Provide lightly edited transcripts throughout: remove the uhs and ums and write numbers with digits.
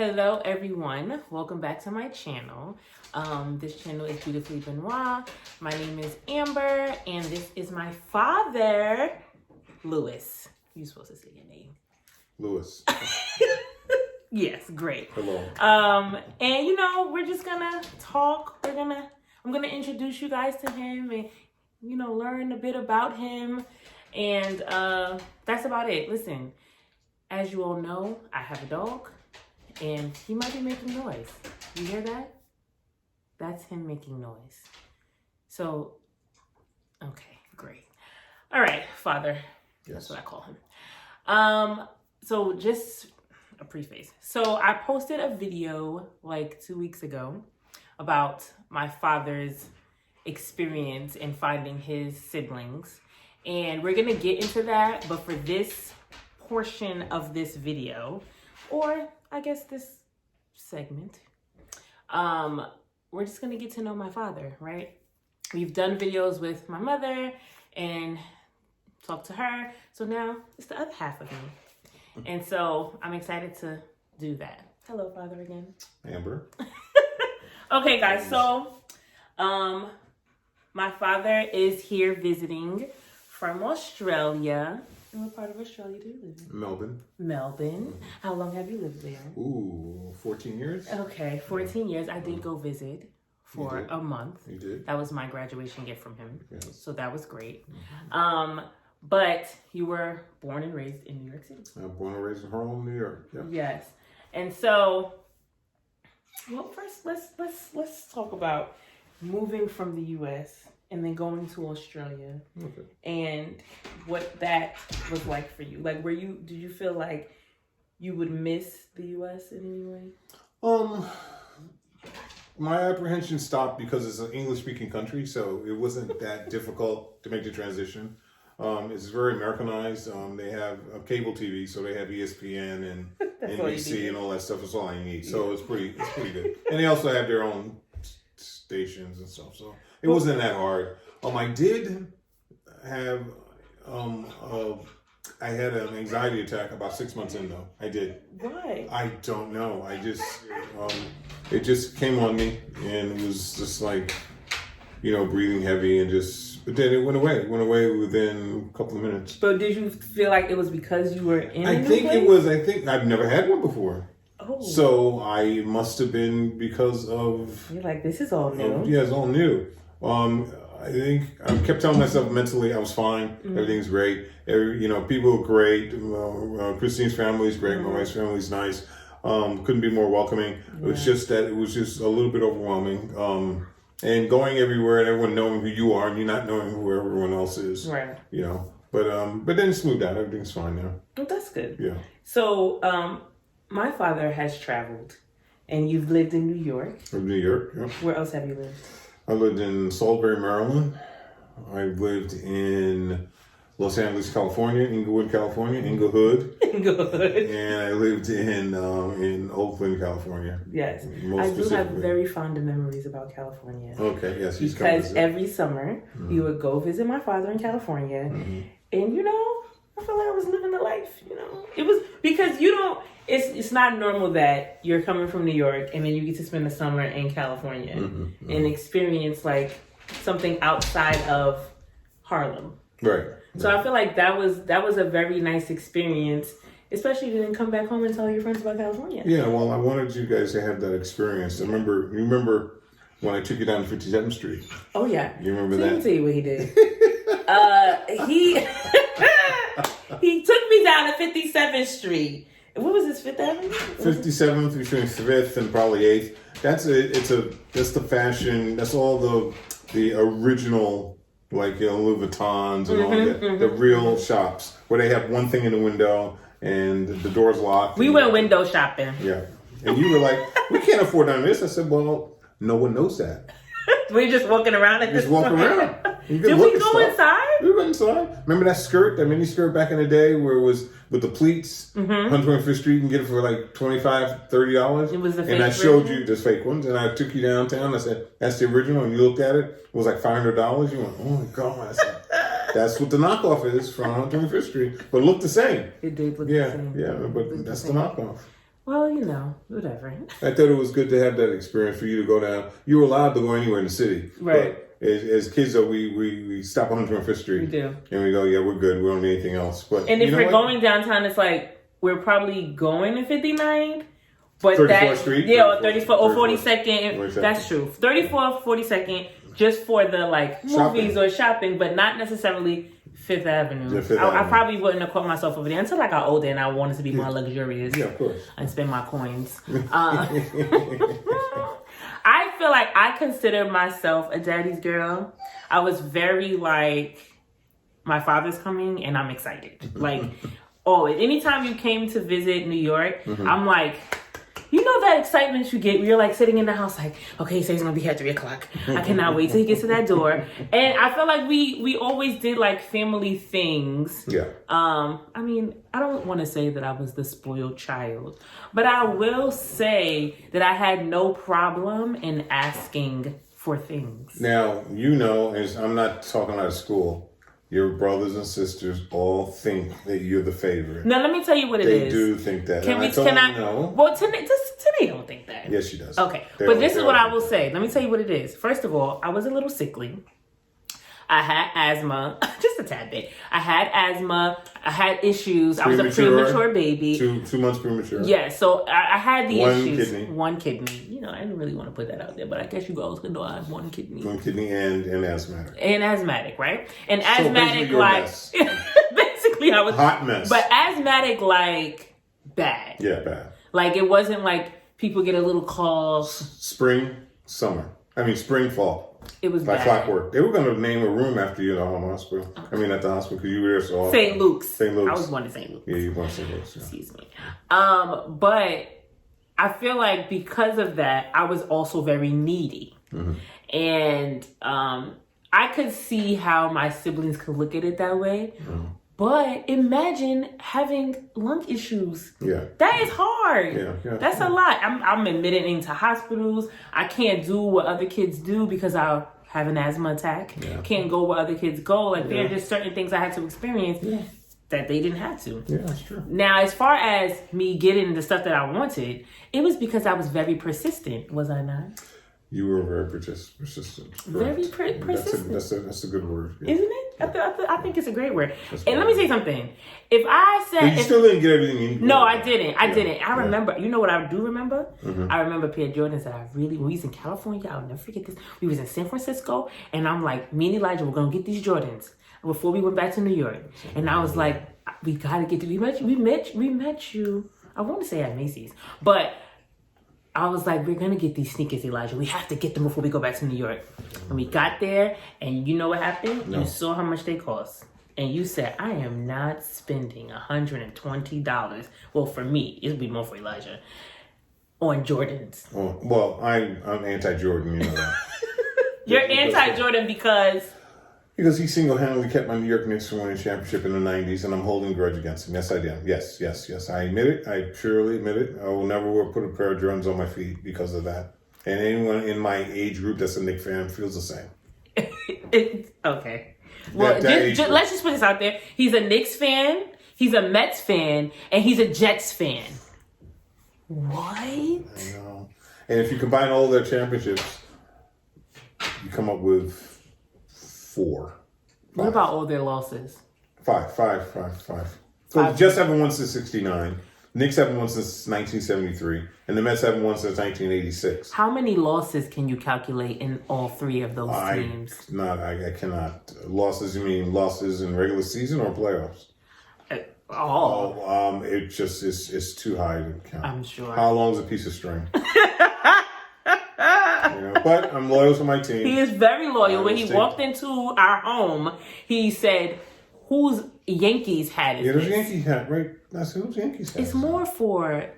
Hello everyone, welcome back to my channel. This channel is Beautifully Benoit. My name is Amber and this is my father, Lewis. You're supposed to say your name. Lewis. Yes, great. Hello. And we're just gonna talk. I'm gonna introduce you guys to him and learn a bit about him. And that's about it. Listen, as you all know, I have a dog. And he might be making noise. You hear that? That's him making noise. So, okay, great. All right, Father. Yes. That's what I call him. So just a preface. So I posted a video like 2 weeks ago about my father's experience in finding his siblings. And we're going to get into that. But for this portion of this video, or I guess this segment, we're just gonna get to know my father, right? We've done videos with my mother and talked to her. So now it's the other half of me. And so I'm excited to do that. Hello, Father, again. Amber. Okay, guys, so my father is here visiting from Australia. And what part of Australia do you live in? Melbourne. Melbourne. Mm-hmm. How long have you lived there? Ooh, 14 years. Okay, 14 years. I did go visit for a month. You did? That was my graduation gift from him. Yes. So that was great. Mm-hmm. But you were born and raised in New York City. Born and raised in Harlem, New York. Yep. Yes. And so, well, first let's talk about moving from the U.S. and then going to Australia, okay, and what that was like for you. Like, did you feel like you would miss the U.S. in any way? My apprehension stopped because it's an English-speaking country, so it wasn't that difficult to make the transition. It's very Americanized. They have a cable TV, so they have ESPN and NBC and all that stuff. That's all I need. So it's pretty good. And they also have their own stations and stuff. So it wasn't that hard. I did have I had an anxiety attack about 6 months in though. I did. Why? I don't know. I just it just came on me and it was just like, breathing heavy and but then it went away. It went away within a couple of minutes. But did you feel like it was because you were in I think I've never had one before. Oh. So I must have been because of... You're like, this is all new. Yeah, it's all new. I think I kept telling myself mentally I was fine. Mm-hmm. Everything's great. People are great. Christine's family is great. Mm-hmm. My wife's family is nice. Couldn't be more welcoming. Yeah. It was just that it was just a little bit overwhelming. And going everywhere and everyone knowing who you are and you not knowing who everyone else is. Right. But then it's smoothed out. Everything's fine now. Oh, that's good. Yeah. So, my father has traveled, and you've lived in New York. From New York, yeah. Where else have you lived? I lived in Salisbury, Maryland. I lived in Los Angeles, California, Inglewood, California, Inglewood. And I lived in Oakland, California. Yes. I do have very fond memories about California. Okay, yes. Because every summer, we would go visit my father in California. Mm-hmm. And, I felt like I was living the life, It was because it's not normal that you're coming from New York and then you get to spend the summer in California and experience like something outside of Harlem. Right. So I feel like that was a very nice experience, especially if you didn't come back home and tell your friends about California. Yeah, well, I wanted you guys to have that experience. You remember when I took you down to 57th Street? Oh, yeah. You remember that? Let me tell you what he did. He took me down to 57th Street. What was this, Fifth Avenue? 57th between 5th and probably 8th. That's the fashion. That's all the original, like, Louis Vuittons and all that. The real shops where they have one thing in the window and the door's locked. We went window shopping. Yeah. And you were like, we can't afford none of this. I said, well, no one knows that. We're just walking around at this point. Just walking around. Did we go inside? We went inside. Remember that skirt, that mini skirt back in the day where it was with the pleats? 125th Street, you can get it for like $25, $30. It was the fake And I showed you the fake ones and I took you downtown. I said, that's the original. And you looked at it. It was like $500. You went, oh my God. I said, that's what the knockoff is from 125th Street. But it looked the same. It did look the same. Yeah, but that's the knockoff. Well, whatever. I thought it was good to have that experience for you to go down. You were allowed to go anywhere in the city. Right. But as kids, though, we stop on 105th Street. We do. And we go, yeah, we're good. We don't need anything else. But and if we're going downtown, it's like we're probably going to 59th. But 34th Street? Yeah, 34th or 42nd. That's true. 34th, 42nd, just for the movies or shopping, but not necessarily Fifth Avenue. Yeah, I probably wouldn't have caught myself over there until I got older and I wanted to be more luxurious. Yeah, of course. And spend my coins. I feel like I consider myself a daddy's girl. I was very my father's coming and I'm excited. Always. Anytime you came to visit New York, I'm like, that excitement you get when you're sitting in the house okay, he says he's gonna be here at 3:00. I cannot wait till he gets to that door. And I feel like we always did family things. Yeah. I don't want to say that I was the spoiled child, but I will say that I had no problem in asking for things. Now, as I'm not talking out of school, your brothers and sisters all think that you're the favorite. Now, let me tell you what it is. They do think that. Can I know. Well, Tanae don't think that. Yes, she does. Okay. But this is what I will say. Let me tell you what it is. First of all, I was a little sickly. I had asthma, just a tad bit. I had asthma. I had issues. I was a premature baby. 2 months premature. Yeah, so I had the issues. One kidney. I didn't really want to put that out there, but I guess you guys could know I have one kidney. One kidney and asthmatic. And asthmatic, right? And so asthmatic, basically I was hot mess. But asthmatic, bad. Yeah, bad. It wasn't people get a little cough. Spring, fall. It was by bad. clockwork. They were going to name a room after you in the home hospital. At the hospital because you were there so often. St. Luke's. St. Luke's. I was born in St. Luke's. Yeah, you were born in St. Luke's. Yeah. Excuse me. But I feel like because of that, I was also very needy. Mm-hmm. And I could see how my siblings could look at it that way. Mm-hmm. But imagine having lung issues. Yeah. That is hard. Yeah. That's a lot. I'm admitted into hospitals. I can't do what other kids do because I'll have an asthma attack. Yeah. Can't go where other kids go. There are just certain things I had to experience that they didn't have to. Yeah, that's true. Now, as far as me getting the stuff that I wanted, it was because I was very persistent, was I not? You were very persistent. Very persistent. That's a good word. Yeah. Isn't it? I think it's a great word. And let me say something. If I said... But you still didn't get everything you needed. No, I didn't. I didn't. I remember... You know what I do remember? Mm-hmm. I remember a pair of Jordans that when we was in California, I'll never forget this. We was in San Francisco, and I'm like, me and Elijah, we're going to get these Jordans before we went back to New York. And I was like, we got to get to... We met you... I want to say at Macy's. But... I was like, we're going to get these sneakers, Elijah. We have to get them before we go back to New York. And we got there, and you know what happened? No. You saw how much they cost. And you said, I am not spending $120. Well, for me, it would be more for Elijah. On Jordans. Oh, well, I'm anti-Jordan, you know that. You're anti-Jordan because... Because he single-handedly kept my New York Knicks from winning a championship in the 90s, and I'm holding a grudge against him. Yes, I do. Yes. I admit it. I purely admit it. I will never put a pair of Jordans on my feet because of that. And anyone in my age group that's a Knicks fan feels the same. Okay. Well, let's just put this out there. He's a Knicks fan, he's a Mets fan, and he's a Jets fan. What? I know. And if you combine all their championships, you come up with 4. What about all their losses? 5. So the Jets haven't won since '69. Knicks haven't won since 1973, and the Mets haven't won since 1986. How many losses can you calculate in all 3 of those teams? I cannot. Losses? You mean losses in regular season or playoffs? It just is too high to count. I'm sure. How long is a piece of string? But I'm loyal to my team. He is very loyal. When he walked into our home, he said, whose Yankees hat is this? There's a Yankee hat, right? I said, whose Yankees hat? It's more for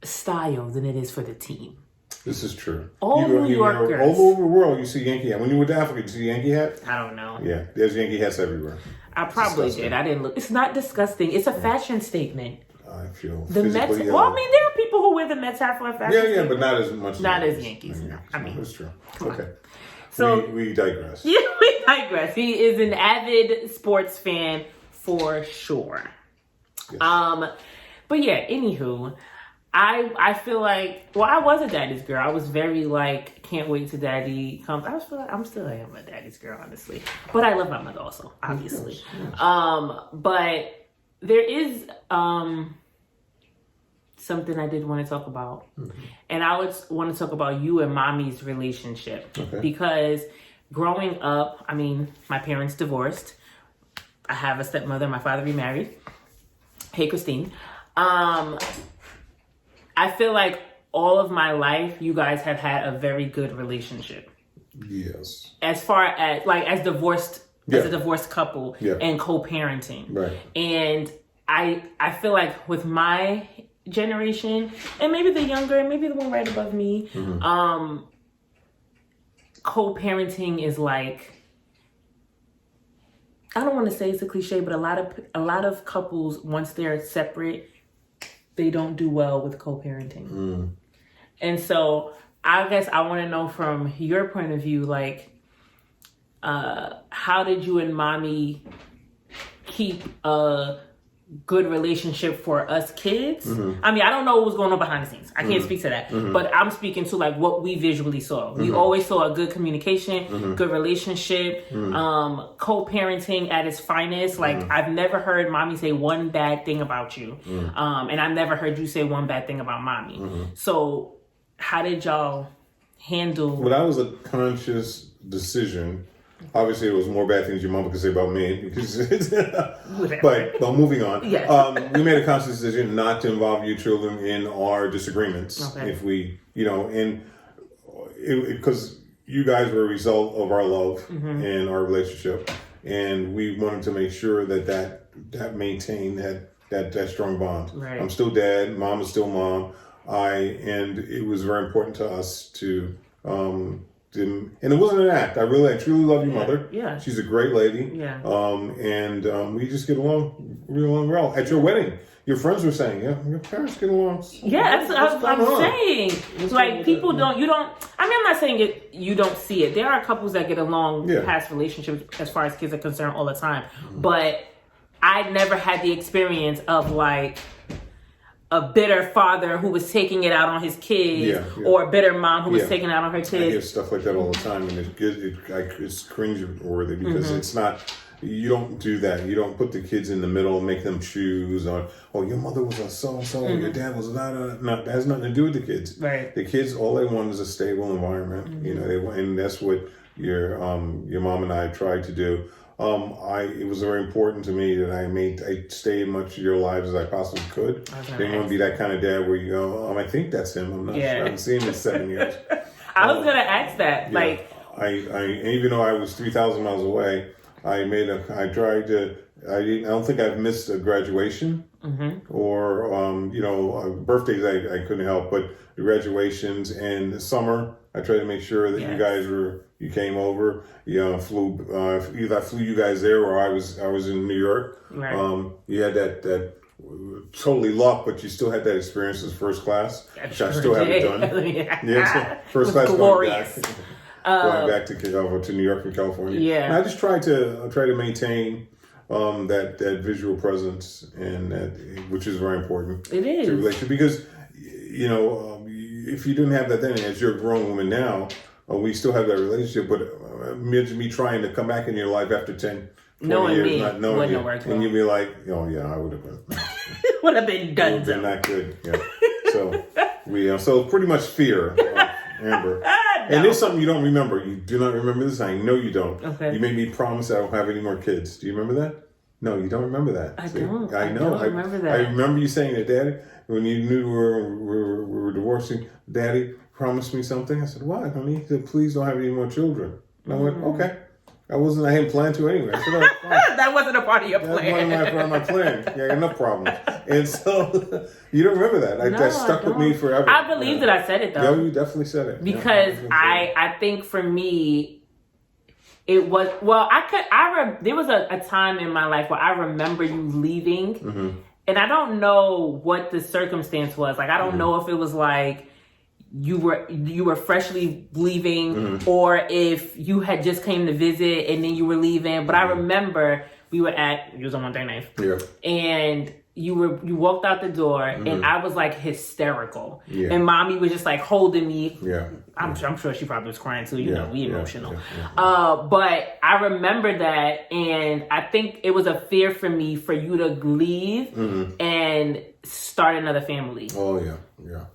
style than it is for the team. This is true. All New Yorkers. All over the world, you see Yankee hat. When you went to Africa, did you see Yankee hat? I don't know. Yeah, there's Yankee hats everywhere. I probably did. I didn't look. It's not disgusting. It's a fashion statement. I feel the Mets. Well, I mean, there are people who wear the Mets hat for a fashion. Yeah, but not as much. Not as Yankees. No. I mean, it's true. Okay. So we digress. Yeah, we digress. He is an avid sports fan for sure. Yes. But yeah, anywho, I feel like, well, I was a daddy's girl. I was very like, can't wait till daddy comes. I'm still am a daddy's girl, honestly. But I love my mother also, obviously. Yes. But there is something I did want to talk about. Mm-hmm. And I would want to talk about you and mommy's relationship. Okay. Because growing up, I mean, my parents divorced. I have a stepmother. My father remarried. Hey, Christine. I feel like all of my life, you guys have had a very good relationship. Yes. As far as as divorced, as a divorced couple and co-parenting. Right. And I feel like with my generation, and maybe the younger, maybe the one right above me, co-parenting is like, I don't want to say it's a cliche, but a lot of couples, once they're separate, they don't do well with co-parenting. Mm. And so I guess I want to know from your point of view, like, how did you and mommy keep a good relationship for us kids? Mm-hmm. I mean, I don't know what was going on behind the scenes. I can't speak to that. Mm-hmm. But I'm speaking to like what we visually saw. We always saw a good communication, good relationship, co-parenting at its finest. Like I've never heard mommy say one bad thing about you. And I've never heard you say one bad thing about mommy. So how did y'all handle? Well, that was a conscious decision. Obviously, it was more bad things your mama could say about me. But moving on. Yes. We made a conscious decision not to involve you children in our disagreements. Okay. If we, because you guys were a result of our love and our relationship. And we wanted to make sure that maintained that strong bond. Right. I'm still dad. Mom is still mom. And it was very important to us to... and it wasn't an act. I truly love your mother. Yeah. She's a great lady. Yeah. And we just get along well. At your wedding, your friends were saying, your parents get along. Yeah, I'm saying. Like, people don't, I mean, I'm not saying you don't see it. There are couples that get along past relationships as far as kids are concerned all the time. But I never had the experience of like, a bitter father who was taking it out on his kids, or a bitter mom who was taking it out on her kids. I hear stuff like that all the time, and it's cringe-worthy because it's not. You don't do that. You don't put the kids in the middle and make them choose. Or your mother was a so-and-so, your dad was not. That has nothing to do with the kids. Right. The kids, all they want is a stable environment. And that's what your mom and I tried to do. It was very important to me that I stay in much of your lives as I possibly could. I didn't want to be that kind of dad where you go, I think that's him. I'm not sure. I haven't seen him in 7 years. I was gonna ask that. Yeah. Like, I even though I was 3,000 miles away, I don't think I've missed a graduation or birthdays I couldn't help, but the graduations and the summer I tried to make sure that you came over. Either I flew you guys there or I was in New York. Right. You had that totally luck, but you still had that experience as first class, which I still haven't done. So first class glorious. Going back to New York and California. Yeah. And I just try to maintain that visual presence and which is very important. It is to relationship because if you didn't have that then, as you're a grown woman now, we still have that relationship. But me trying to come back in your life after 10, 20 years, not knowing you, and you'd be like, I would have been. Would have been done. Would have been not good. Yeah. So so pretty much fear, Amber. No. And there's something you don't remember. You do not remember this. I know you don't. Okay. You made me promise I won't have any more kids. Do you remember that? No, you don't remember that. I don't. I know. I don't remember that. I remember you saying that, Daddy, when you knew we were divorcing, Daddy promised me something. I said, "Why, honey?" He said, "Please don't have any more children." And I went, "Okay." I hadn't planned to anyway. I said, "Oh, fine." That wasn't a part of your plan. That wasn't part of my plan. Yeah, I got enough problems. And so, you don't remember that. That stuck with me forever. I believe that I said it, though. Yeah, you definitely said it. Because I think for me, it was, there was a time in my life where I remember you leaving. And I don't know what the circumstance was. Like, I don't know if it was like, you were freshly leaving or if you had just came to visit and then you were leaving. But I remember you was on 139th. Yeah. And you walked out the door and I was like hysterical. Yeah. And mommy was just like holding me. Yeah. I'm sure she probably was crying too, you know, we emotional. Yeah. But I remember that, and I think it was a fear for me for you to leave and start another family. Oh yeah.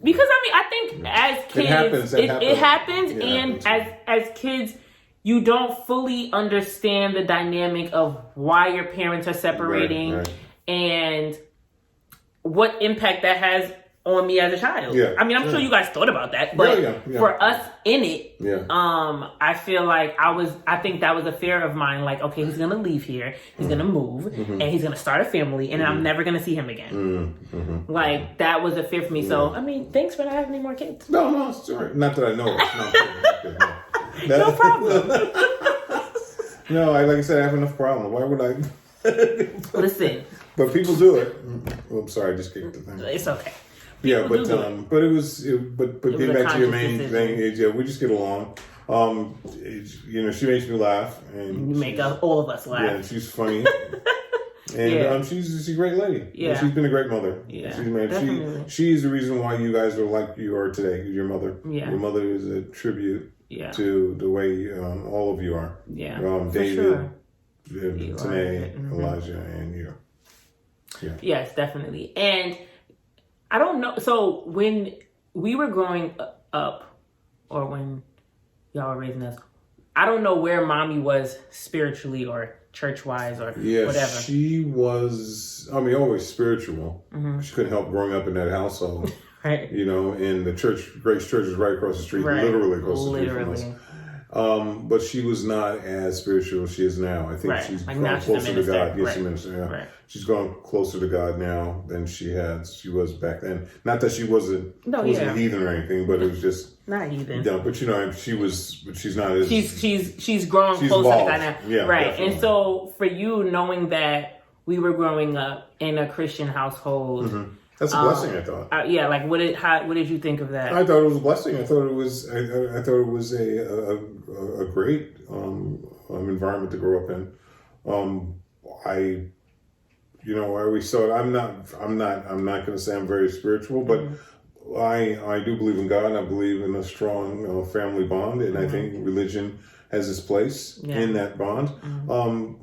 Because I mean, I think as kids, it happens, Yeah, and as kids, you don't fully understand the dynamic of why your parents are separating and what impact that has on me as a child. Yeah. I mean, I'm sure you guys thought about that, but for us in it, I feel like I think that was a fear of mine. Like, okay, he's gonna leave here, he's gonna move, and he's gonna start a family, and I'm never gonna see him again. Like, that was a fear for me. So, I mean, thanks for not having any more kids. No, it's all right. Not that I know of. No problem. No, like I said, I have enough problems. Why would I? Listen. But people do it. Oh, I'm sorry, I just kicked the thing. It's okay. Yeah, but getting back to your main thing is, we just get along. She makes me laugh, and you make all of us laugh. Yeah, she's funny, and she's a great lady. Yeah, and she's been a great mother. Yeah, definitely. She's the reason why you guys are like you are today. Your mother. Yeah, your mother is a tribute. To the way all of you are. Yeah, David, Tanae, Elijah, and you. Yeah. Yes, definitely. And I don't know. So when we were growing up, or when y'all were raising us, I don't know where mommy was spiritually or church-wise or whatever. She was, always spiritual. She couldn't help growing up in that household. Right. And the church, Grace Church is right across the street, literally across the street from us. But she was not as spiritual as she is now. I think she's gone closer to God. Yes, she's a minister. Yeah. Right. She's gone closer to God now than she was back then. Not that she wasn't heathen or anything, but it was just not heathen. But she was. But she's not as. She's grown closer to God now. Yeah, right. Definitely. And so for you, knowing that we were growing up in a Christian household. That's a blessing, I thought. Like what did you think of that? I thought it was a blessing. I thought it was a great environment to grow up in. I always thought I'm not going to say I'm very spiritual, but I do believe in God. And I believe in a strong family bond, and I think religion has its place in that bond.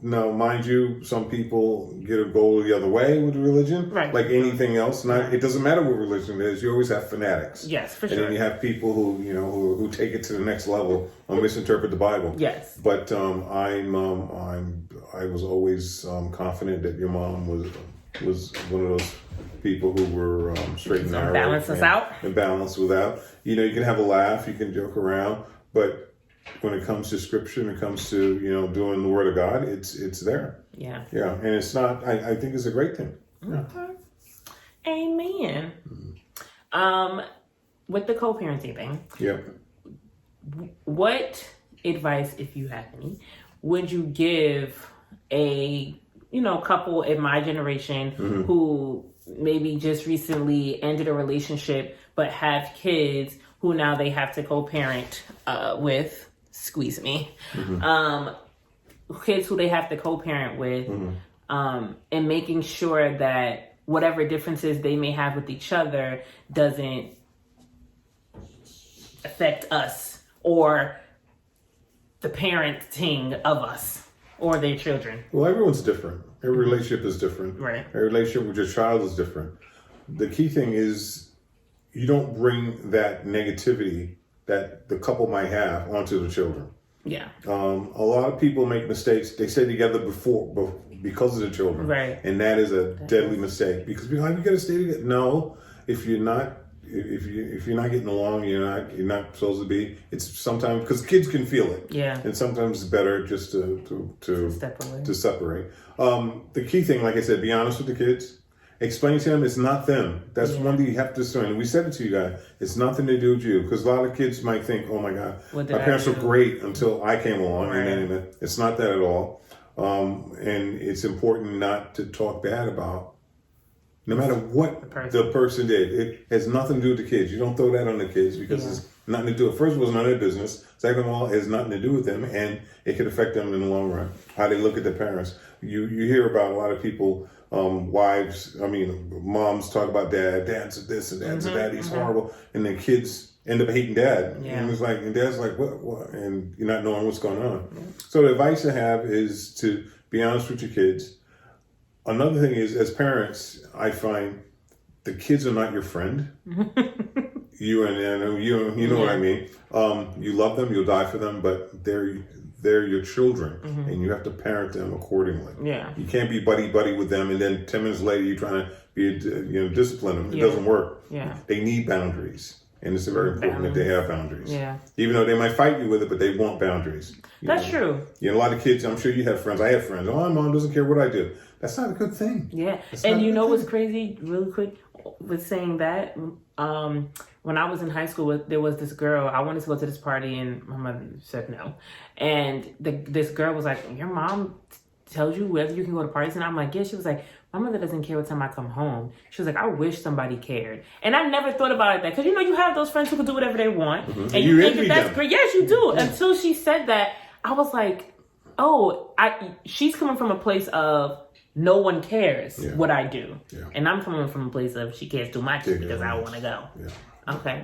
Now, mind you, some people go the other way with religion, like anything else. It doesn't matter what religion it is. You always have fanatics. Yes, for sure. And then you have people who take it to the next level or misinterpret the Bible. Yes. But I was always confident that your mom was one of those people who were straight and narrow. Balance us out. And balance without. You can have a laugh, you can joke around, but when it comes to scripture, when it comes to, doing the word of God, it's there. Yeah. Yeah. And it's not, I think it's a great thing. Yeah. Okay. Amen. With the co-parenting thing. Yeah. What advice, if you have any, would you give a, couple in my generation who maybe just recently ended a relationship, but have kids who now they have to co-parent with? Squeeze me. Kids who they have to co-parent with, and making sure that whatever differences they may have with each other doesn't affect us or the parenting of us or their children. Well, everyone's different. Every relationship is different. Right. Every relationship with your child is different. The key thing is you don't bring that negativity that the couple might have onto the children. Yeah. A lot of people make mistakes. They stay together because of the children. Right. And that is a deadly mistake because you got to stay together. No, if you're not getting along, you're not supposed to be. It's sometimes because kids can feel it. Yeah. And sometimes it's better just to separate. The key thing, like I said, be honest with the kids. Explain to them it's not them. That's one thing you have to understand. And we said it to you guys. It's nothing to do with you. Because a lot of kids might think, oh my God, my parents were great until I came along. Right. And then it's not that at all. And it's important not to talk bad about, no matter what the person did. It has nothing to do with the kids. You don't throw that on the kids because it's nothing to do with. First of all, it's none of their business. Second of all, it has nothing to do with them, and it could affect them in the long run. How they look at their parents. You hear about a lot of people, moms talk about dad. Dad's this and dad's that. He's horrible, and then kids end up hating dad. Yeah. And dad's like, what? And you're not knowing what's going on. Yeah. So the advice I have is to be honest with your kids. Another thing is, as parents, I find the kids are not your friend. You know what I mean. You love them, you'll die for them, but they're your children, and you have to parent them accordingly. Yeah, you can't be buddy with them, and then 10 minutes later you're trying to be discipline them. It doesn't work. Yeah, they need boundaries, and it's very important that they have boundaries. Yeah, even though they might fight you with it, but they want boundaries. That's true. A lot of kids. I'm sure you have friends. I have friends. Oh, my mom doesn't care what I do. That's not a good thing. Yeah, and you know what's crazy? Really quick, with saying that. When I was in high school, there was this girl. I wanted to go to this party, and my mother said no. And this girl was like, "Your mom tells you whether you can go to parties?" And I'm like, "Yeah." She was like, "My mother doesn't care what time I come home." She was like, "I wish somebody cared." And I never thought about it that because you have those friends who can do whatever they want, and you think that's great. Yes, you do. Yeah. Until she said that, I was like, "Oh, she's coming from a place of." No one cares what I do. Yeah. And I'm coming from a place of she cares too much because I want to go. Yeah.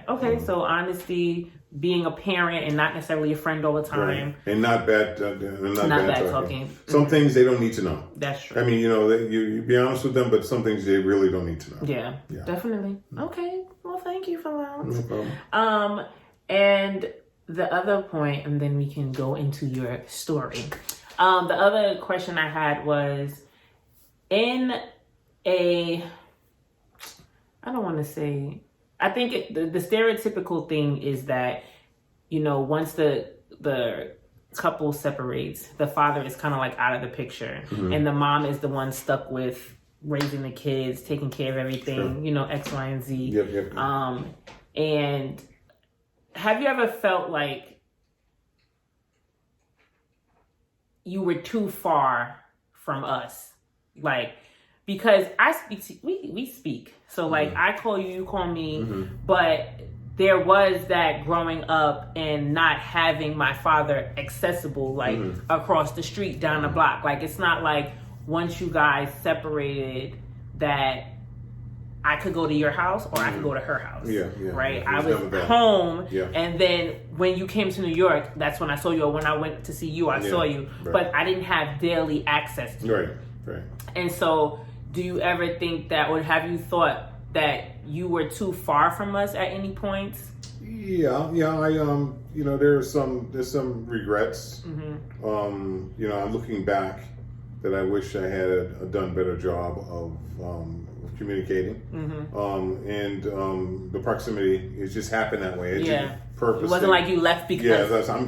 Okay. So honesty, being a parent and not necessarily a friend all the time. Right. And not bad talking. Some things they don't need to know. That's true. I mean, you be honest with them, but some things they really don't need to know. Yeah. Definitely. Okay. Well, thank you for that. No problem. And the other point, and then we can go into your story. The other question I had was, I think the stereotypical thing is that, once the couple separates, the father is kind of like out of the picture, and the mom is the one stuck with raising the kids, taking care of everything, X, Y, and Z. Yep. And have you ever felt like you were too far from us? Like, because I speak, we speak. So like I call you, you call me, but there was that growing up and not having my father accessible, like across the street, down the block. Like, it's not like once you guys separated that I could go to your house or I could go to her house. Yeah. Right? I was home. Yeah. And then when you came to New York, that's when I saw you. Or when I went to see you, I saw you. Right. But I didn't have daily access to you. Right. And so, do you ever think that, or have you thought that you were too far from us at any point? Yeah. I there's some regrets. I'm looking back that I wish I had done a better job of communicating. And the proximity, it just happened that way. It didn't purposely. It wasn't like you left because. Yeah, I'm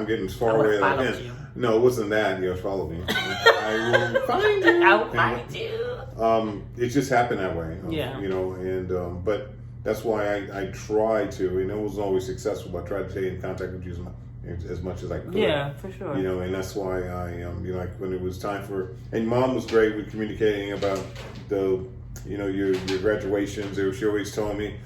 getting as far away as I can. No, it wasn't that. Follow me. I will find you. I will find you. It just happened that way. But that's why I try to, and it wasn't always successful, but I tried to stay in contact with you as much as I could. Yeah, for sure. And that's why I, like when it was time for, and Mom was great with communicating about your graduations. She always told me,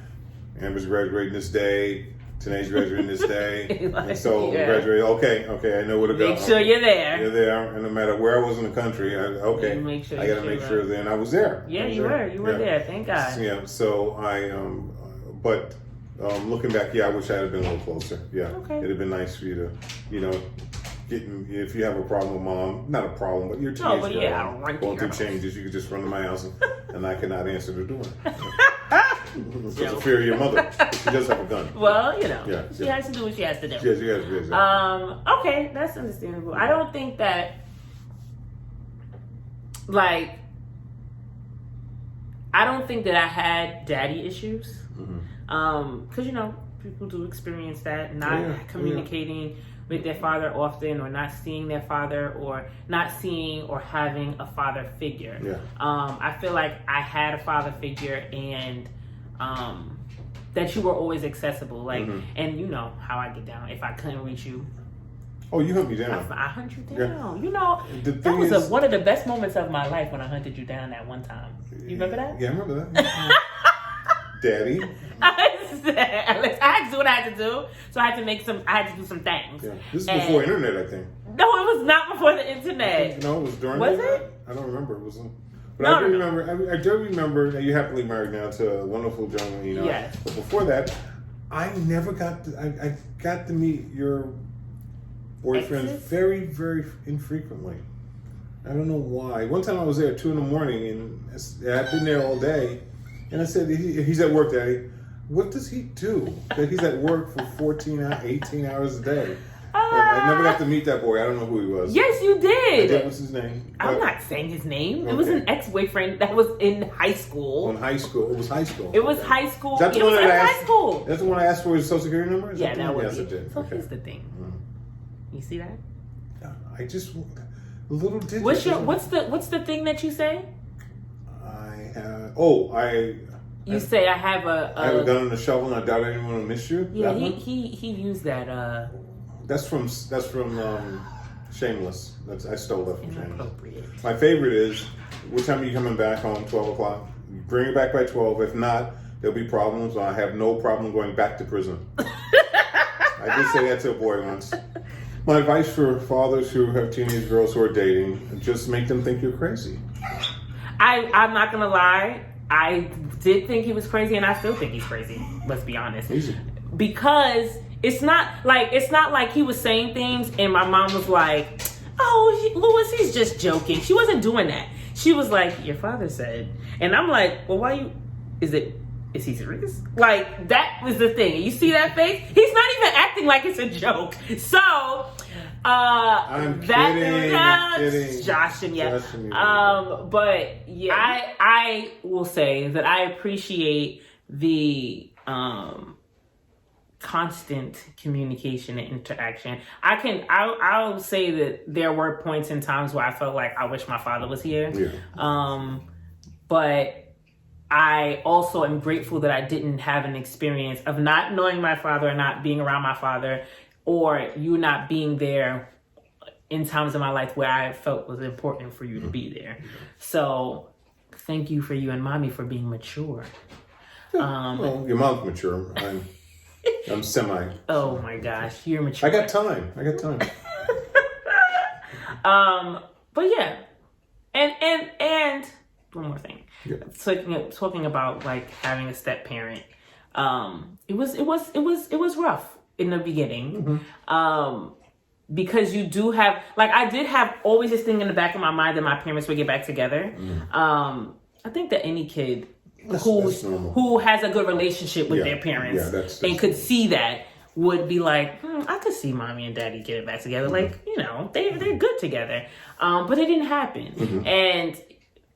Amber's graduating this day. Today's graduating this day, and so we graduated. Okay, I know where to go. Make sure you're there. You're there, and no matter where I was in the country, I got to make sure. Then I was there. Yeah, you were there. Thank God. Yeah, so but looking back, I wish I had been a little closer. Yeah, it'd have been nice for you to, if you have a problem with Mom, not a problem, but you're a teenage girl going through changes, you could just run to my house and I cannot answer the door. Because of fear of your mother. She does have a gun. Well, she has to do what she has to do. Yeah, she has to do. Okay, that's understandable. I don't think that, I I had daddy issues. Because, people do experience that, not communicating with their father often, or not seeing their father, or not seeing or having a father figure. Yeah. I feel like I had a father figure, and that you were always accessible. And you know how I get down. If I couldn't reach you, oh, you hunt me down. I hunt you down. Yeah. That was one of the best moments of my life when I hunted you down that one time. You remember that? Yeah, I remember that. Daddy. I had to do what I had to do. So I had to do some things. Yeah. This is before internet, I think. No, it was not before the internet. No, it was during. Was the it? I don't remember. It wasn't. But No, I do no. remember. I do remember that you're happily married now to a wonderful gentleman. You know. Yes. But before that, I never got. I got to meet your boyfriends Exes? very, very infrequently. I don't know why. One time I was there at 2 a.m. and I've been there all day, and I said, "He's at work, Daddy. What does he do? That he's at work for 18 hours a day." I never got to meet that boy. I don't know who he was. Yes, you did. What was his name? I'm not saying his name. Okay. It was an ex-boyfriend that was in high school. In high school. It was high school. It was high school. Is that the It one was that in I high asked? school. That's the one I asked for his social security number? Is Yeah, that was yes, it. it did. So Okay. here's the thing. You see that? I just a little digit. What's the thing that you say? You say I have I have a gun and a shovel and I doubt anyone will miss you. Yeah, That one? he used that. That's from Shameless. I stole that from Shameless. Inappropriate. My favorite is, what time are you coming back home? 12 o'clock. Bring it back by 12. If not, there'll be problems. I have no problem going back to prison. I did say that to a boy once. My advice for fathers who have teenage girls who are dating, just make them think you're crazy. I'm not gonna lie. I did think he was crazy, and I still think he's crazy. Let's be honest. Easy. Because it's not like he was saying things, and my mom was like, "Oh, Lewis, he's just joking." She wasn't doing that. She was like, "Your father said," and I'm like, "Well, why you? Is he serious?" Like, that was the thing. You see that face? He's not even acting like it's a joke. So, I'm kidding. Joshing, yeah. But yeah, I will say that I appreciate the constant communication and interaction. I'll say that there were points in times where I felt like I wish my father was here. Yeah. But I also am grateful that I didn't have an experience of not knowing my father or not being around my father, or you not being there in times of my life where I felt was important for you to be there. So thank you for you and mommy for being mature. Well, your mom's mature. I'm semi. Oh my gosh, you're mature. I got time. But yeah, and one more thing. Yeah. Talking about like having a step parent. It was rough in the beginning. Mm-hmm. Because you do have, like, I did have always this thing in the back of my mind that my parents would get back together. Mm-hmm. I think that any kid who has a good relationship with their parents and could see that would be like, I could see mommy and daddy getting back together. Mm-hmm. Like, you know, they're good together. But it didn't happen. Mm-hmm. And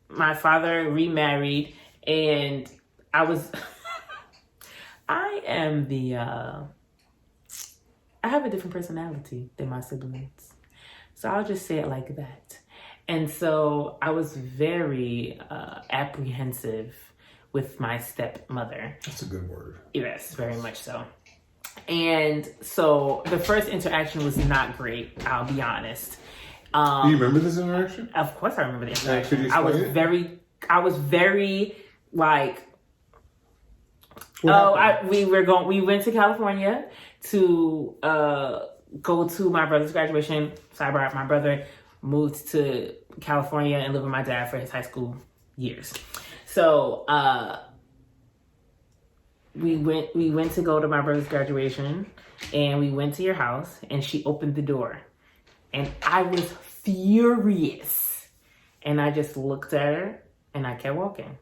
my father remarried, and I have a different personality than my siblings. So I'll just say it like that. And so I was very apprehensive with my stepmother. That's a good word. Yes, very much so. And so the first interaction was not great, I'll be honest. Do you remember this interaction? Of course I remember the interaction. Could you explain I was very like, we went to California to go to my brother's graduation. Sidebar, my brother moved to California and lived with my dad for his high school years. So we went to go to my brother's graduation, and we went to your house, and she opened the door, and I was furious, and I just looked at her and I kept walking.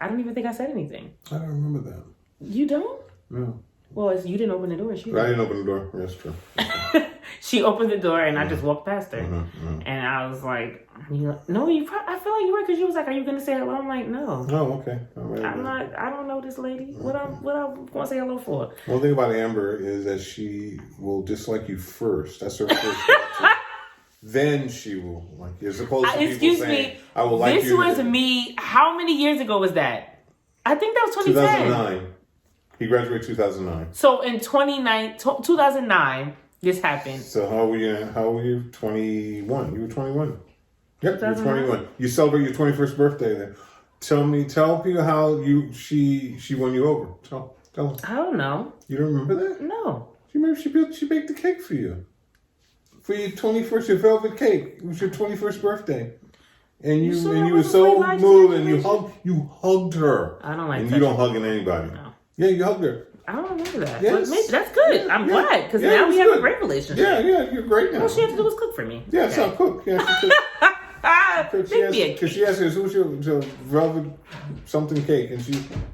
I don't even think I said anything. I don't remember that. You don't? No. Well, you didn't open the door. I didn't open the door. That's true. She opened the door, and I just walked past her. Mm-hmm. And I was like, no, I feel like you were, because you was like, are you going to say hello? I'm like, no. Oh, okay. I don't know this lady. What I'm going to say hello for? One thing about Amber is that she will dislike you first. That's her first character. Then she will like you. As opposed to people saying, I will like you. This was me. How many years ago was that? I think that was 2010. 2009. He graduated 2009. So in 2009, this happened. So how were you? 21. You were 21. Yep, you were 21. You celebrate your 21st birthday then. Tell people how she won you over. Tell them. I don't know. You don't remember that? No. You remember she baked the cake for you. For your 21st, your velvet cake. It was your 21st birthday. And you were so moved and you hugged her. I don't like that. And you don't hugging anybody. No. Yeah, you hugged her. I don't remember that. Yes. But maybe that's good. I'm glad because now we have a great relationship. Yeah, you're great now. All she had to do was cook for me. Yeah, so cook. Yeah, she cooked. Because she asked us, who's your velvet something cake,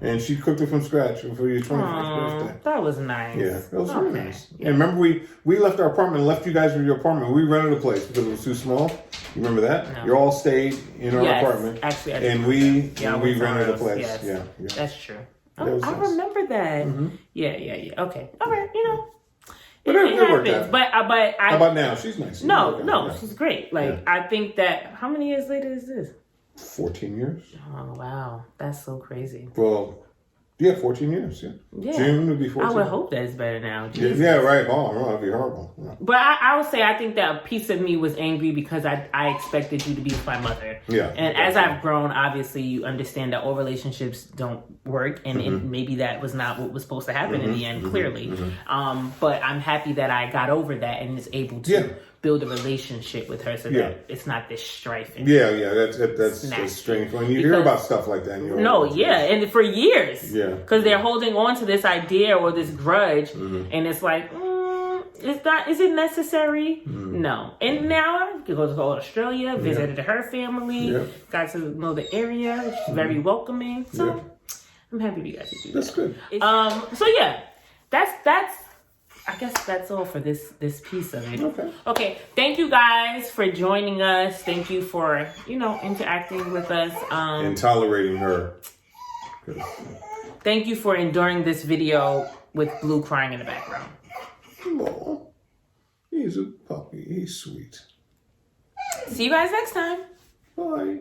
and she cooked it from scratch for your 21st birthday. That was nice. Yeah, that was really nice. Yeah. And remember, we left our apartment and left you guys with your apartment. We rented a place because it was too small. You remember that? No. You all stayed in our apartment. Actually, I and we rented a place. Yes. Yeah, That's true. I nice. remember that. Mm-hmm. Yeah. Okay. All right. You know. But it happens. But how about now? She's nice. No, she's great. Like I think that. How many years later is this? 14 years. Oh wow, that's so crazy. Well, yeah, 14 years. Yeah. June would be 14. I would hope that it's better now. Yeah, right. Oh, that'd be horrible. Yeah. But I would say I think that a piece of me was angry because I expected you to be with my mother. Yeah. And as I've grown, obviously you understand that all relationships don't work, and maybe that was not what was supposed to happen in the end. Clearly, but I'm happy that I got over that and is able to build a relationship with her so that it's not this strife. That's strange when you hear about stuff like that. And for years, because they're holding on to this idea or this grudge, and it's like, is it necessary? No. And now I go to Australia, visited her family, got to know the area, which is very welcoming. So I'm happy you guys do that. That's good. So yeah, that's. I guess that's all for this piece of it. Okay. Thank you guys for joining us. Thank you for, interacting with us. And tolerating her. Thank you for enduring this video with Blue crying in the background. Oh, he's a puppy. He's sweet. See you guys next time. Bye.